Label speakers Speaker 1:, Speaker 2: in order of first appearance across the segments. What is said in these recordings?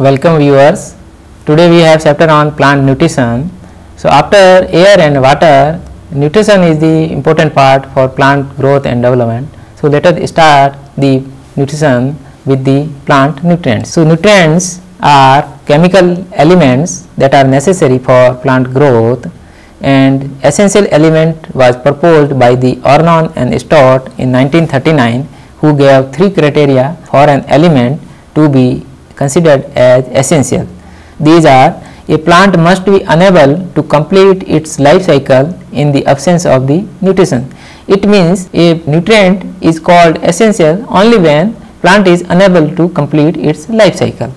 Speaker 1: Welcome viewers. Today we have chapter on plant nutrition. So after air and water, nutrition is the important part for plant growth and development. So let us start the nutrition with the plant nutrients. So nutrients are chemical elements that are necessary for plant growth, and essential element was proposed by the Arnon and Stott in 1939, who gave 3 criteria for an element to be considered as essential. These are: a plant must be unable to complete its life cycle in the absence of the nutrition. It means a nutrient is called essential only when plant is unable to complete its life cycle.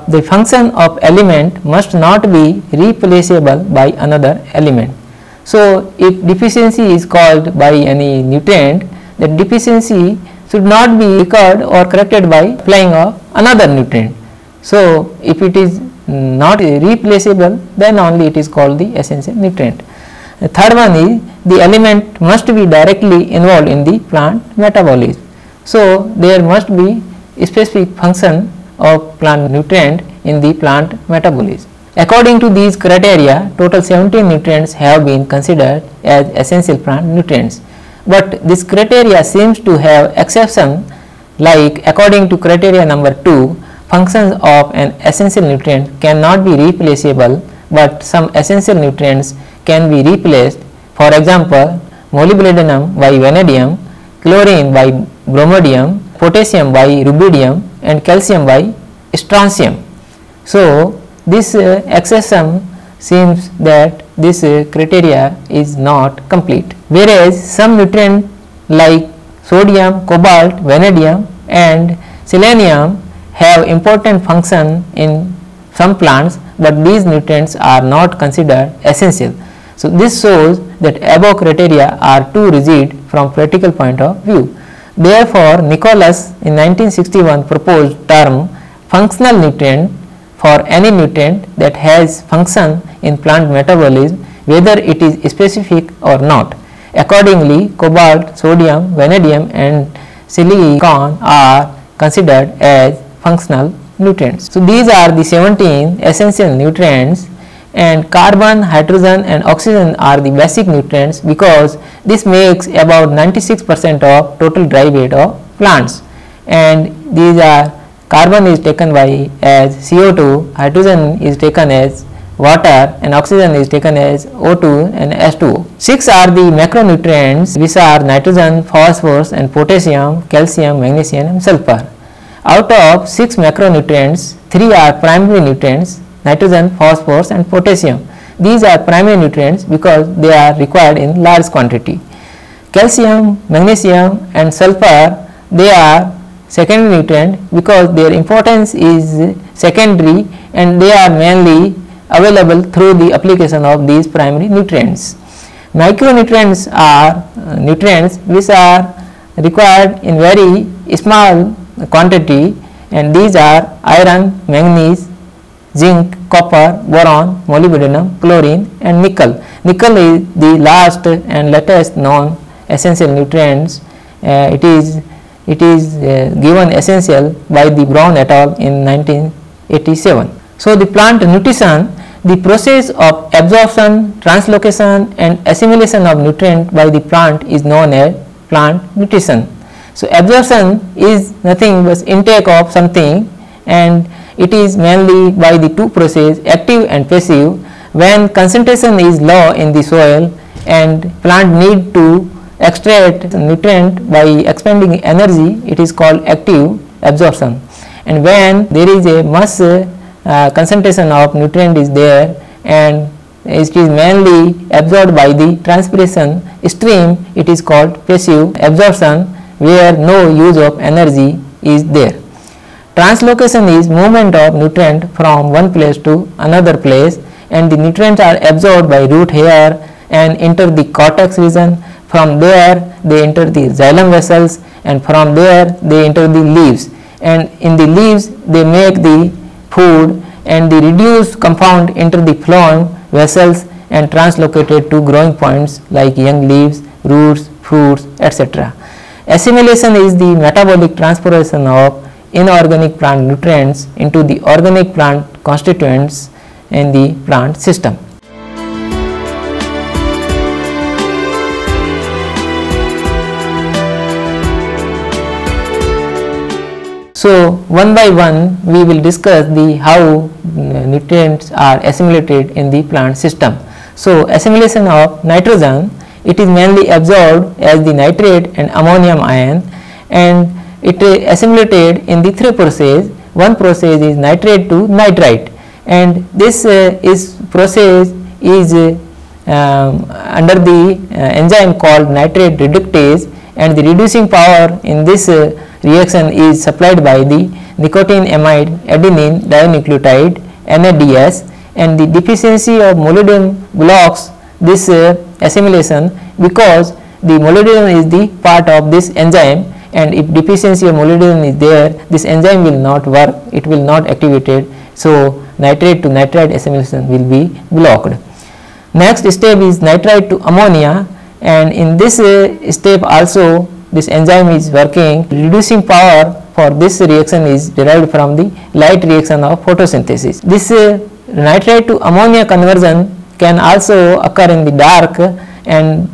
Speaker 1: The function of element must not be replaceable by another element. So if deficiency is caused by any nutrient, the deficiency should not be recurred or corrected by applying of another nutrient. So if it is not replaceable, then only it is called the essential nutrient. The third one is the element must be directly involved in the plant metabolism. So there must be a specific function of plant nutrient in the plant metabolism. According to these criteria, total 17 nutrients have been considered as essential plant nutrients. But this criteria seems to have exception, like according to criteria number 2, functions of an essential nutrient cannot be replaceable, but some essential nutrients can be replaced. For example, molybdenum by vanadium, chlorine by bromodium, potassium by rubidium, and calcium by strontium. So this exception seems that this criteria is not complete, whereas some nutrients like sodium, cobalt, vanadium and selenium have important function in some plants, but these nutrients are not considered essential. So this shows that above criteria are too rigid from practical point of view. Therefore, Nicholas in 1961 proposed term functional nutrient for any nutrient that has function in plant metabolism, whether it is specific or not. Accordingly, cobalt, sodium, vanadium and silicon are considered as functional nutrients. So these are the 17 essential nutrients, and carbon, hydrogen and oxygen are the basic nutrients, because this makes about 96% of total dry weight of plants. And these are: carbon is taken by as CO2, hydrogen is taken as water, and oxygen is taken as O2 and H2O. 6 are the macronutrients, which are nitrogen, phosphorus and potassium, calcium, magnesium and sulfur. Out of 6 macronutrients, 3 are primary nutrients: nitrogen, phosphorus and potassium. These are primary nutrients because they are required in large quantity. Calcium, magnesium and sulfur, they are secondary nutrient because their importance is secondary, and they are mainly available through the application of these primary nutrients. Micronutrients are nutrients which are required in very small quantity, and these are iron, manganese, zinc, copper, boron, molybdenum, chlorine and nickel. Nickel is the last and latest known essential nutrients. It is given essential by the Brown et al. In 1987. So the plant nutrition, the process of absorption, translocation and assimilation of nutrient by the plant is known as plant nutrition. So absorption is nothing but intake of something, and it is mainly by the 2 processes, active and passive. When concentration is low in the soil and plant need to extract nutrient by expending energy, it is called active absorption. And when there is a much concentration of nutrient is there and it is mainly absorbed by the transpiration stream, it is called passive absorption, where no use of energy is there. Translocation is movement of nutrient from one place to another place, and the nutrients are absorbed by root hair and enter the cortex region. From there they enter the xylem vessels, and from there they enter the leaves, and in the leaves they make the food, and the reduced compound enter the phloem vessels and translocated to growing points like young leaves, roots, fruits, etc. Assimilation is the metabolic transformation of inorganic plant nutrients into the organic plant constituents in the plant system. So, one by one we will discuss the how nutrients are assimilated in the plant system. So, assimilation of nitrogen, it is mainly absorbed as the nitrate and ammonium ion, and it is assimilated in the three processes. One process is nitrate to nitrite, and this process is under the enzyme called nitrate reductase, and the reducing power in this reaction is supplied by the nicotinamide adenine dinucleotide NADS, and the deficiency of molybdenum blocks this assimilation, because the molybdenum is the part of this enzyme, and if deficiency of molybdenum is there, this enzyme will not work, it will not activated. So, nitrate to nitrite assimilation will be blocked. Next step is nitrite to ammonia, and in this step also this enzyme is working. Reducing power for this reaction is derived from the light reaction of photosynthesis. This nitrite to ammonia conversion can also occur in the dark, and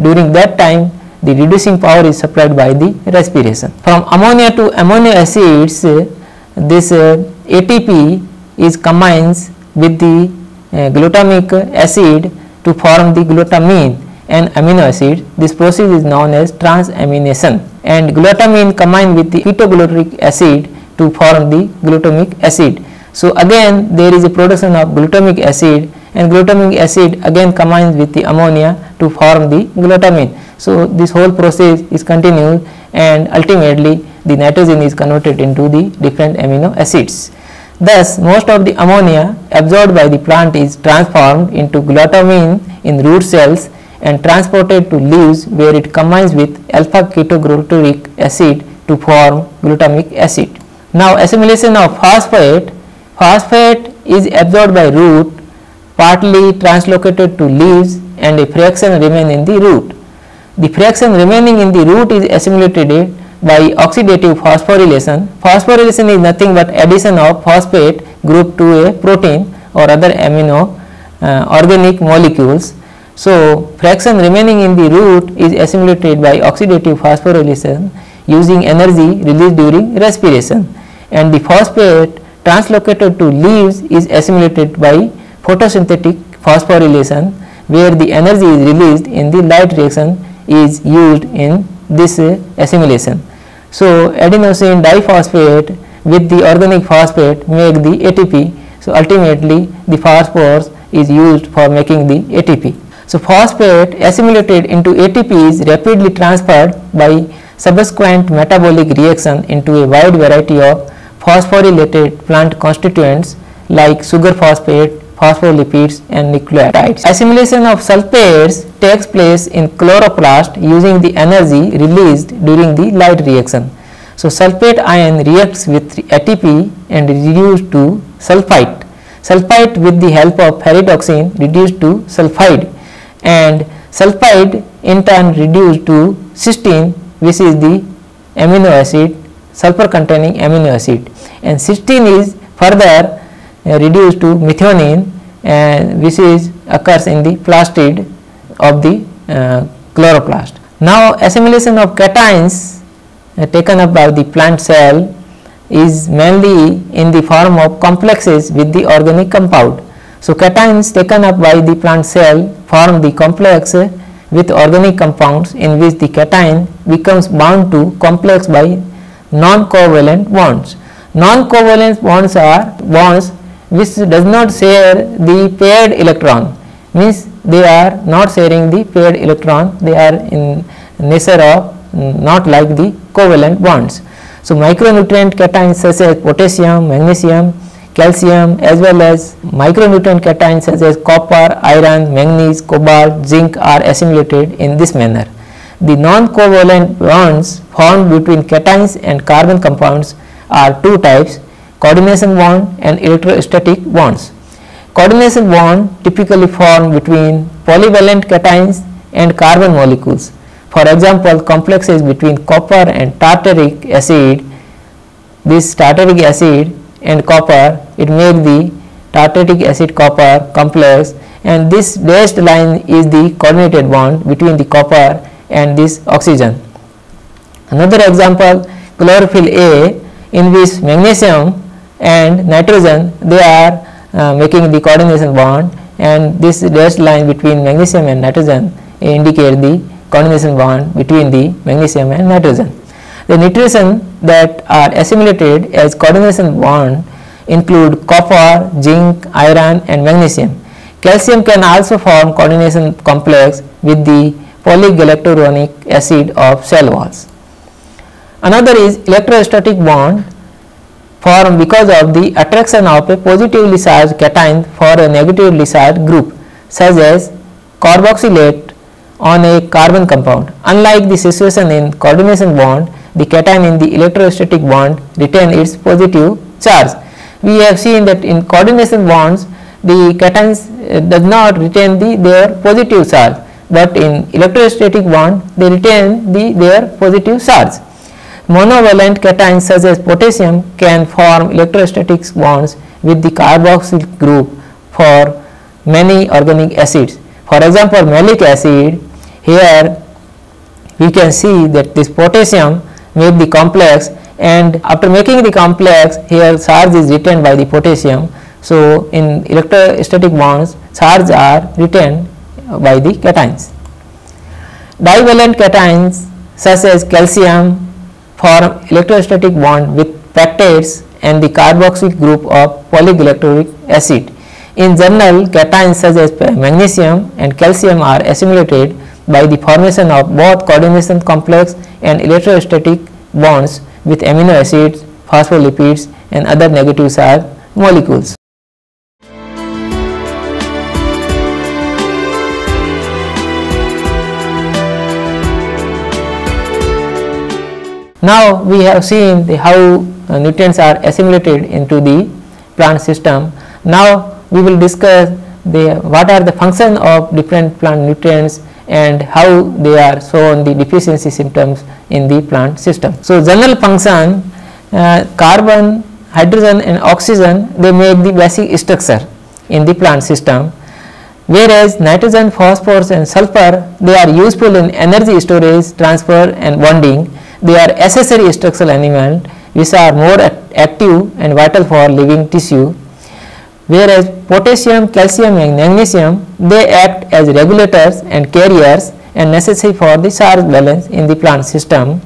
Speaker 1: during that time the reducing power is supplied by the respiration. From ammonia to amino acids, this ATP is combines with the glutamic acid to form the glutamine and amino acid. This process is known as transamination, and glutamine combine with the ketoglutaric acid to form the glutamic acid. So, again there is a production of glutamic acid, and glutamic acid again combines with the ammonia to form the glutamine. So, this whole process is continued, and ultimately the nitrogen is converted into the different amino acids. Thus, most of the ammonia absorbed by the plant is transformed into glutamine in root cells and transported to leaves, where it combines with alpha ketoglutaric acid to form glutamic acid. Now, assimilation of phosphate. Phosphate is absorbed by root, partly translocated to leaves, and a fraction remain in the root. The fraction remaining in the root is assimilated by oxidative phosphorylation. Phosphorylation is nothing but addition of phosphate group to a protein or other amino organic molecules. So, fraction remaining in the root is assimilated by oxidative phosphorylation using energy released during respiration, and the phosphate translocated to leaves is assimilated by photosynthetic phosphorylation, where the energy is released in the light reaction is used in this assimilation. So, adenosine diphosphate with the organic phosphate make the ATP. So, ultimately the phosphorus is used for making the ATP. So, phosphate assimilated into ATP is rapidly transferred by subsequent metabolic reaction into a wide variety of phosphorylated plant constituents like sugar phosphate, phospholipids and nucleotides. Assimilation of sulfates takes place in chloroplast using the energy released during the light reaction. So, sulfate ion reacts with ATP and is reduced to sulfite. Sulfite with the help of ferredoxin reduced to sulfide, and sulfide in turn reduced to cysteine, which is the amino acid, sulfur containing amino acid, and cysteine is further reduced to methionine, which is occurs in the plastid of the chloroplast. Now, assimilation of cations taken up by the plant cell is mainly in the form of complexes with the organic compound. So, cations taken up by the plant cell form the complex with organic compounds in which the cation becomes bound to complex by non-covalent bonds. Non-covalent bonds are bonds which does not share the paired electron, means they are not sharing the paired electron, they are in nature of not like the covalent bonds. So, micronutrient cations such as potassium, magnesium, calcium, as well as micronutrient cations such as copper, iron, manganese, cobalt, zinc are assimilated in this manner. The non-covalent bonds formed between cations and carbon compounds are two types: coordination bond and electrostatic bonds. Coordination bond typically form between polyvalent cations and carbon molecules. For example, complexes between copper and tartaric acid this tartaric acid and copper, it makes the tartaric acid copper complex, and this dashed line is the coordinated bond between the copper and this oxygen. Another example, chlorophyll A, in which magnesium and nitrogen, they are making the coordination bond, and this dashed line between magnesium and nitrogen indicate the coordination bond between the magnesium and nitrogen. The nutrition that are assimilated as coordination bond include copper, zinc, iron and magnesium. Calcium can also form coordination complex with the polygalacturonic acid of cell walls. Another is electrostatic bond formed because of the attraction of a positively charged cation for a negatively charged group, such as carboxylate on a carbon compound. Unlike the situation in coordination bond, the cation in the electrostatic bond retain its positive charge. We have seen that in coordination bonds, the cations does not retain their positive charge, but in electrostatic bond they retain their positive charge. Monovalent cations such as potassium can form electrostatic bonds with the carboxyl group for many organic acids. For example, malic acid, here we can see that this potassium made the complex, and after making the complex, here charge is retained by the potassium. So, in electrostatic bonds, charge are retained by the cations. Divalent cations such as calcium form electrostatic bond with pectates and the carboxyl group of polygalactoric acid. In general, cations such as magnesium and calcium are assimilated by the formation of both coordination complex and electrostatic bonds with amino acids, phospholipids and other negative charged molecules. Now, we have seen how nutrients are assimilated into the plant system. Now, we will discuss what are the function of different plant nutrients and how they are shown the deficiency symptoms in the plant system. So, general function, carbon, hydrogen and oxygen, they make the basic structure in the plant system, whereas nitrogen, phosphorus and sulfur, they are useful in energy storage, transfer and bonding. They are accessory structural elements which are more active and vital for living tissue, whereas potassium, calcium and magnesium, they act as regulators and carriers and necessary for the charge balance in the plant system.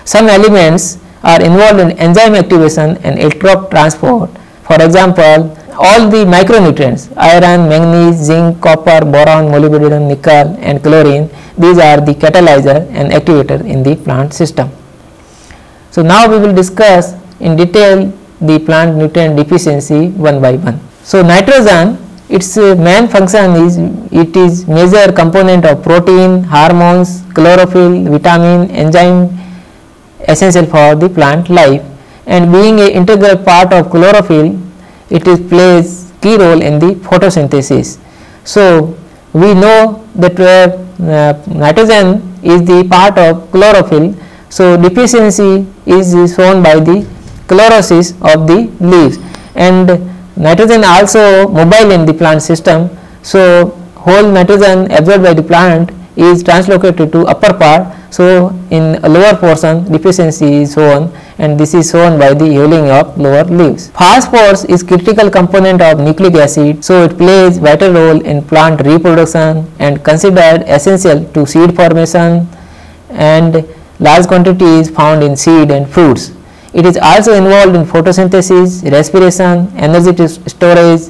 Speaker 1: Some elements are involved in enzyme activation and allotrope transport. For example, all the micronutrients, iron, manganese, zinc, copper, boron, molybdenum, nickel and chlorine, these are the catalyzer and activator in the plant system. So, now we will discuss in detail the plant nutrient deficiency one by one. So, nitrogen, its main function is it is major component of protein, hormones, chlorophyll, vitamin, enzyme essential for the plant life, and being an integral part of chlorophyll, it plays key role in the photosynthesis. So, we know that nitrogen is the part of chlorophyll. So, deficiency is shown by the chlorosis of the leaves, and nitrogen also mobile in the plant system. So, whole nitrogen absorbed by the plant is translocated to upper part. So, in a lower portion deficiency is shown, and this is shown by the yellowing of lower leaves. Phosphorus is critical component of nucleic acid, so it plays vital role in plant reproduction and considered essential to seed formation, and large quantity is found in seed and fruits. It is also involved in photosynthesis, respiration, energy storage,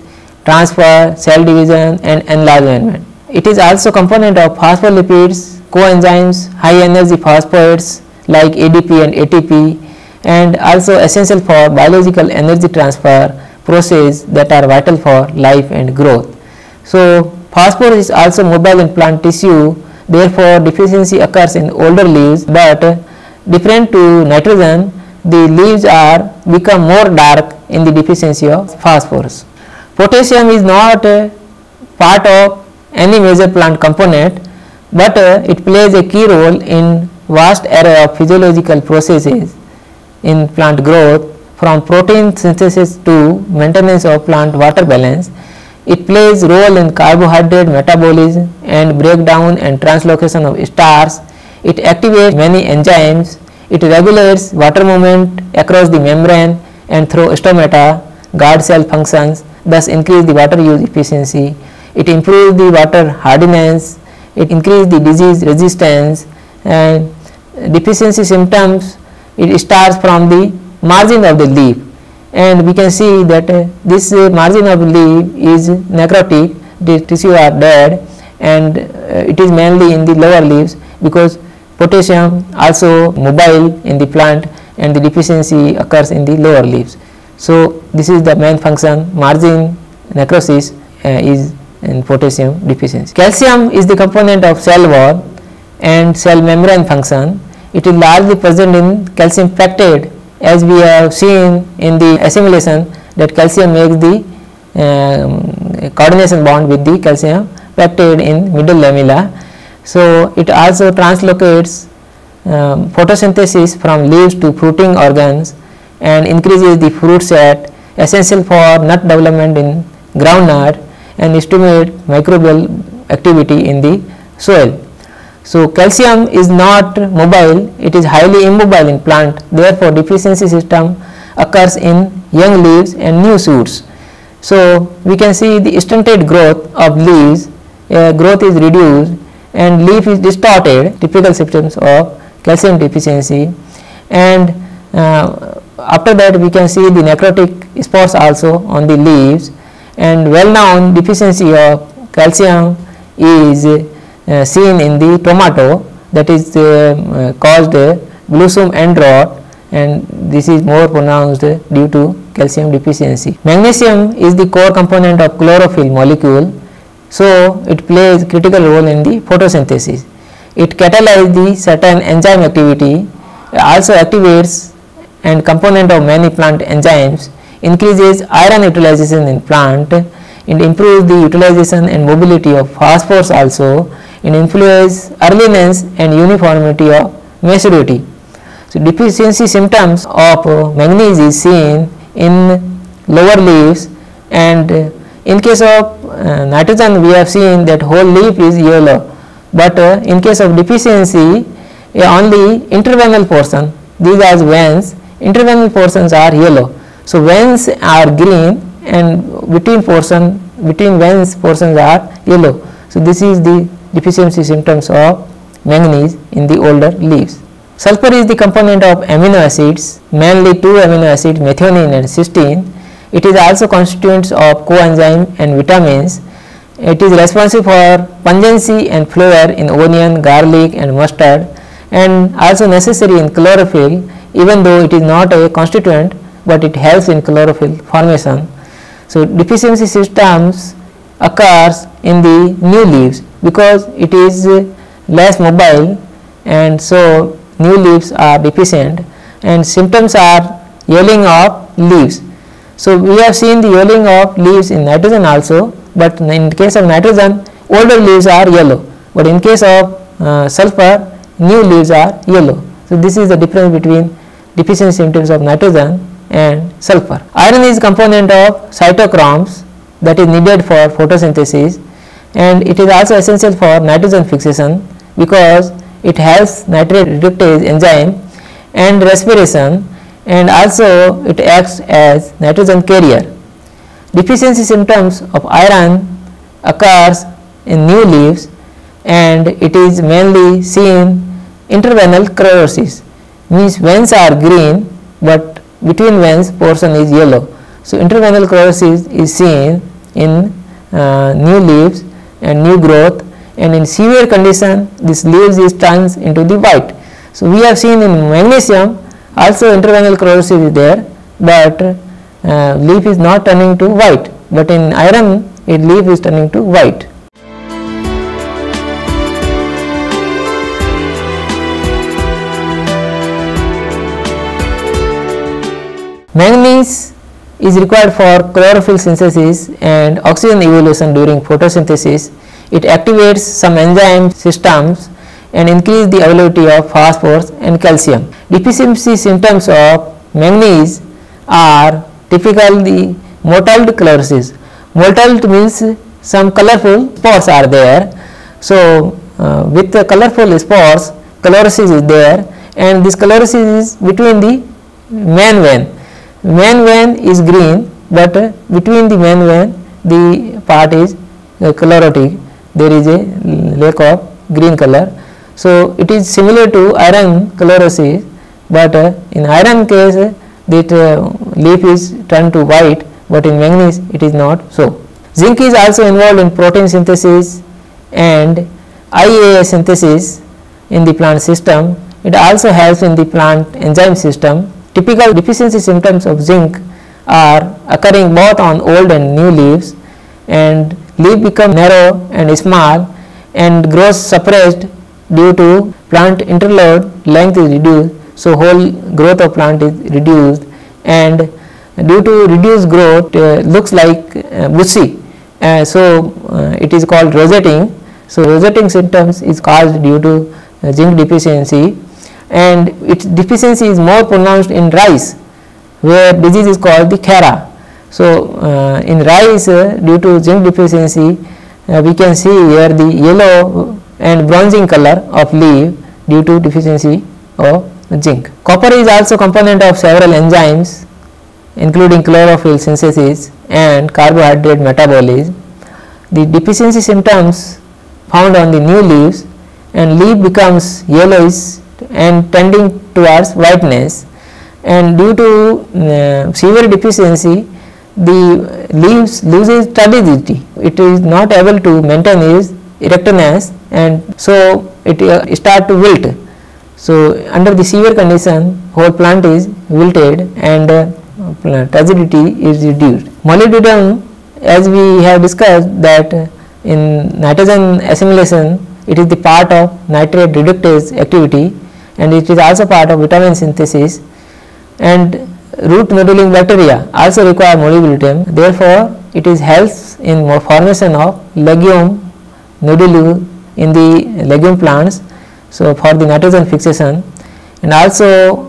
Speaker 1: transfer, cell division and enlargement. It is also component of phospholipids, coenzymes, high energy phosphates like ADP and ATP, and also essential for biological energy transfer process that are vital for life and growth. So, phosphorus is also mobile in plant tissue, therefore deficiency occurs in older leaves, but different to nitrogen, the leaves are become more dark in the deficiency of phosphorus. Potassium is not a part of any major plant component, but it plays a key role in vast array of physiological processes in plant growth, from protein synthesis to maintenance of plant water balance. It plays role in carbohydrate metabolism and breakdown and translocation of starch. It activates many enzymes. It regulates water movement across the membrane and through stomata, guard cell functions, thus increase the water use efficiency. It improves the water hardiness. It increases the disease resistance, and deficiency symptoms, it starts from the margin of the leaf, and we can see that this margin of the leaf is necrotic, the tissue are dead, and it is mainly in the lower leaves because potassium also mobile in the plant and the deficiency occurs in the lower leaves. So, this is the main function, margin necrosis is in potassium deficiency. Calcium is the component of cell wall and cell membrane function. It is largely present in calcium peptide, as we have seen in the assimilation that calcium makes the coordination bond with the calcium peptide in middle lamella. So, it also translocates photosynthesis from leaves to fruiting organs and increases the fruit set, essential for nut development in groundnut, and stimulate microbial activity in the soil. So, calcium is not mobile, it is highly immobile in plant, therefore, deficiency system occurs in young leaves and new shoots. So, we can see the stunted growth of leaves, growth is reduced and leaf is distorted, typical symptoms of calcium deficiency, and after that we can see the necrotic spots also on the leaves, and well known deficiency of calcium is seen in the tomato, that is caused glusum end rot, and this is more pronounced due to calcium deficiency. Magnesium is the core component of chlorophyll molecule, so it plays critical role in the photosynthesis. It catalyzes the certain enzyme activity, also activates and component of many plant enzymes, increases iron utilization in plant, and improves the utilization and mobility of phosphorus also, and influence earliness and uniformity of maturity. So, deficiency symptoms of manganese is seen in lower leaves, and in case of nitrogen we have seen that whole leaf is yellow, but in case of deficiency only interveinal portion, these are veins, interveinal portions are yellow. So, veins are green and between veins portions are yellow. So, this is the deficiency symptoms of manganese in the older leaves. Sulfur is the component of amino acids, mainly two amino acids, methionine and cysteine. It is also constituents of coenzyme and vitamins. It is responsible for pungency and flavor in onion, garlic and mustard, and also necessary in chlorophyll, even though it is not a constituent, but it helps in chlorophyll formation. So, deficiency symptoms occurs in the new leaves because it is less mobile, and so new leaves are deficient, and symptoms are yellowing of leaves. So, we have seen the yellowing of leaves in nitrogen also, but in case of nitrogen older leaves are yellow, but in case of sulfur new leaves are yellow. So, this is the difference between deficiency symptoms of nitrogen and sulfur. Iron is component of cytochromes that is needed for photosynthesis, and it is also essential for nitrogen fixation because it helps nitrate reductase enzyme and respiration, and also it acts as nitrogen carrier. Deficiency symptoms of iron occurs in new leaves, and it is mainly seen interveinal chlorosis, means veins are green but between veins portion is yellow. So, interveinal chlorosis is seen in new leaves and new growth, and in severe condition this leaves is turns into the white. So, we have seen in magnesium also interveinal chlorosis is there, but leaf is not turning to white, but in iron leaf is turning to white. Manganese is required for chlorophyll synthesis and oxygen evolution during photosynthesis. It activates some enzyme systems and increase the availability of phosphorus and calcium. Deficiency symptoms of manganese are typically mottled chlorosis. Mottled means some colorful spores are there. So, with the colorful spores, chlorosis is there, and this chlorosis is between the main vein. Main vein is green, but between the main vein the part is chlorotic. There is a lack of green color. So, it is similar to iron chlorosis, but in iron case that leaf is turned to white, but in manganese it is not so. Zinc is also involved in protein synthesis and IAA synthesis in the plant system. It also helps in the plant enzyme system. Typical deficiency symptoms of zinc are occurring both on old and new leaves, and leaf become narrow and small and grows suppressed due to plant interload length is reduced. So, whole growth of plant is reduced, and due to reduced growth looks like bushy. It is called rosetting. So, rosetting symptoms is caused due to zinc deficiency, and its deficiency is more pronounced in rice, where disease is called the khera. So, in rice due to zinc deficiency we can see here the yellow and bronzing color of leaf due to deficiency of zinc. Copper is also component of several enzymes including chlorophyll synthesis and carbohydrate metabolism. The deficiency symptoms found on the new leaves, and leaf becomes yellowish and tending towards whiteness, and due to severe deficiency the leaves loses turbidity. It is not able to maintain its erectness, and so it start to wilt. So, under the severe condition whole plant is wilted and turbidity is reduced. Molybdenum, as we have discussed that in nitrogen assimilation it is the part of nitrate reductase activity, and it is also part of vitamin synthesis, and root noduling bacteria also require molybdenum. Therefore, it is helps in formation of legume nodule in the legume plants. So, for the nitrogen fixation, and also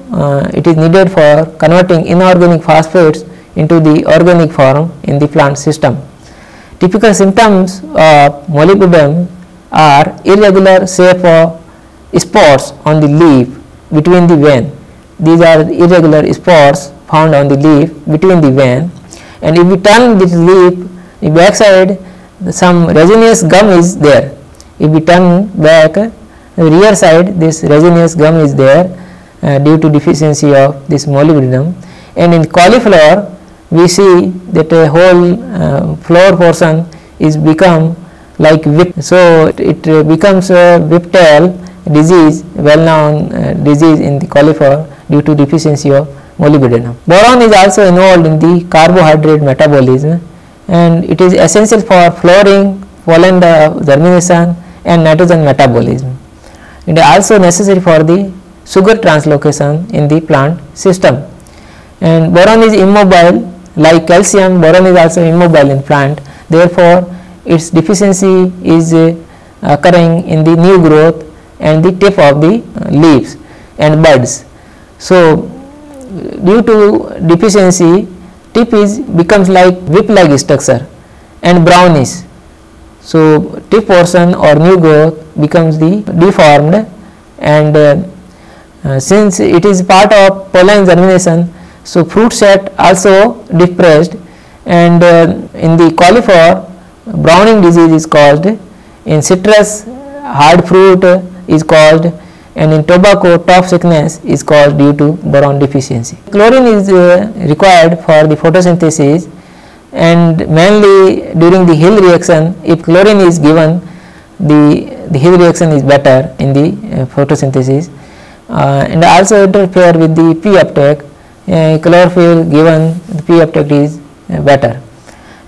Speaker 1: it is needed for converting inorganic phosphates into the organic form in the plant system. Typical symptoms of molybdenum are irregular shape of spots on the leaf between the vein. These are irregular spots found on the leaf between the vein, and if we turn this leaf the back side, some resinous gum is there. If we turn back the rear side, this resinous gum is there due to deficiency of this molybdenum. And in cauliflower we see that a whole flower portion is become like whip. So, it becomes a whiptail disease, well known disease in the cauliflower due to deficiency of molybdenum. Boron is also involved in the carbohydrate metabolism, and it is essential for flowering, pollen germination and nitrogen metabolism. It is also necessary for the sugar translocation in the plant system. And boron is immobile like calcium. Boron is also immobile in plant, therefore its deficiency is occurring in the new growth and the tip of the leaves and buds. So, due to deficiency tip becomes like whip like structure and brownish. So, tip portion or new growth becomes the deformed, and since it is part of pollen germination, so fruit set also depressed, and in the cauliflower browning disease is caused, in citrus hard fruit is caused, and in tobacco top sickness is caused due to boron deficiency. Chlorine is required for the photosynthesis, and mainly during the Hill reaction, if chlorine is given, the Hill reaction is better in the photosynthesis, and also interfere with the P uptake. Chlorophyll given, the P uptake is better.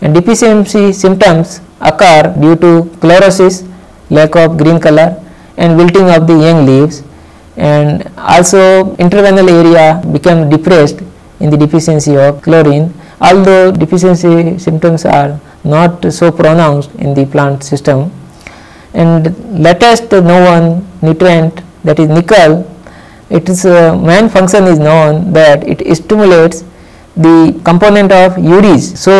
Speaker 1: And deficiency symptoms occur due to chlorosis, lack of green color, and wilting of the young leaves, and also interveinal area become depressed in the deficiency of chlorine, although deficiency symptoms are not so pronounced in the plant system. and latest known nutrient, that is nickel, its main function is known that it stimulates the component of urease. So,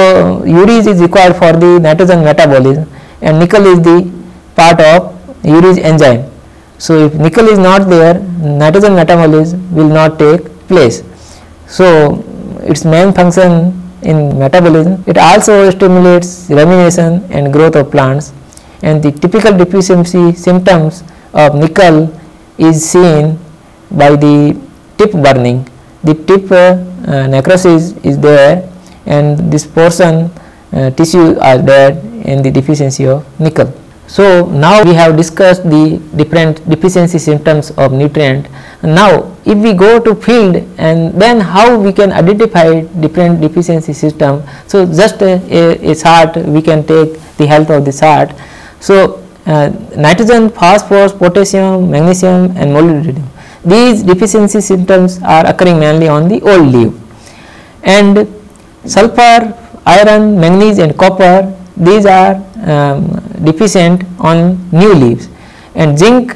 Speaker 1: urease is required for the nitrogen metabolism and nickel is the part of urease enzyme. So, if nickel is not there, nitrogen metabolism will not take place. So, its main function in metabolism. It also stimulates germination and growth of plants, and the typical deficiency symptoms of nickel is seen by the tip burning. The tip necrosis is there, and this portion tissue are there in the deficiency of nickel. So, now we have discussed the different deficiency symptoms of nutrient. Now, if we go to field and then how we can identify different deficiency system. So, just a chart we can take the help of the chart. So, nitrogen, phosphorus, potassium, magnesium and molybdenum, these deficiency symptoms are occurring mainly on the old leaf, and sulfur, iron, manganese and copper, these are deficient on new leaves, and zinc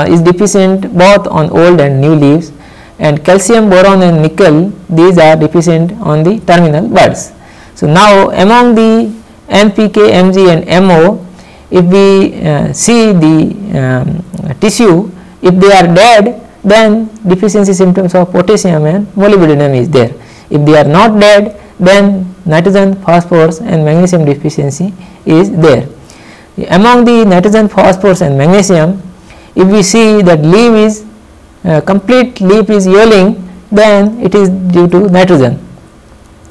Speaker 1: is deficient both on old and new leaves, and calcium, boron and nickel, these are deficient on the terminal buds. So, now among the NPK, Mg and Mo, if we see the tissue, if they are dead, then deficiency symptoms of potassium and molybdenum is there. If they are not dead, then nitrogen, phosphorus and magnesium deficiency is there. Among the nitrogen, phosphorus and magnesium, if we see that leaf is complete leaf is yellowing, then it is due to nitrogen.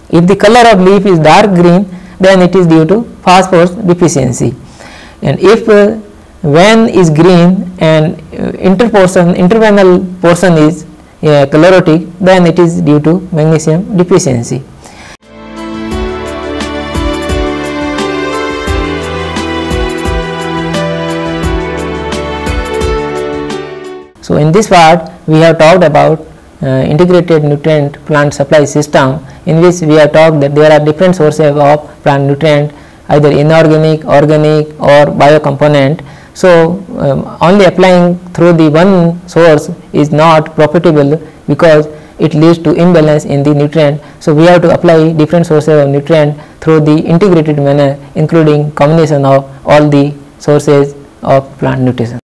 Speaker 1: If the color of leaf is dark green, then it is due to phosphorus deficiency. And if vein is green and interveinal portion is chlorotic, then it is due to magnesium deficiency. So, in this part we have talked about integrated nutrient plant supply system, in which we have talked that there are different sources of plant nutrient, either inorganic, organic or biocomponent. So, only applying through the one source is not profitable because it leads to imbalance in the nutrient. So, we have to apply different sources of nutrient through the integrated manner, including combination of all the sources of plant nutrition.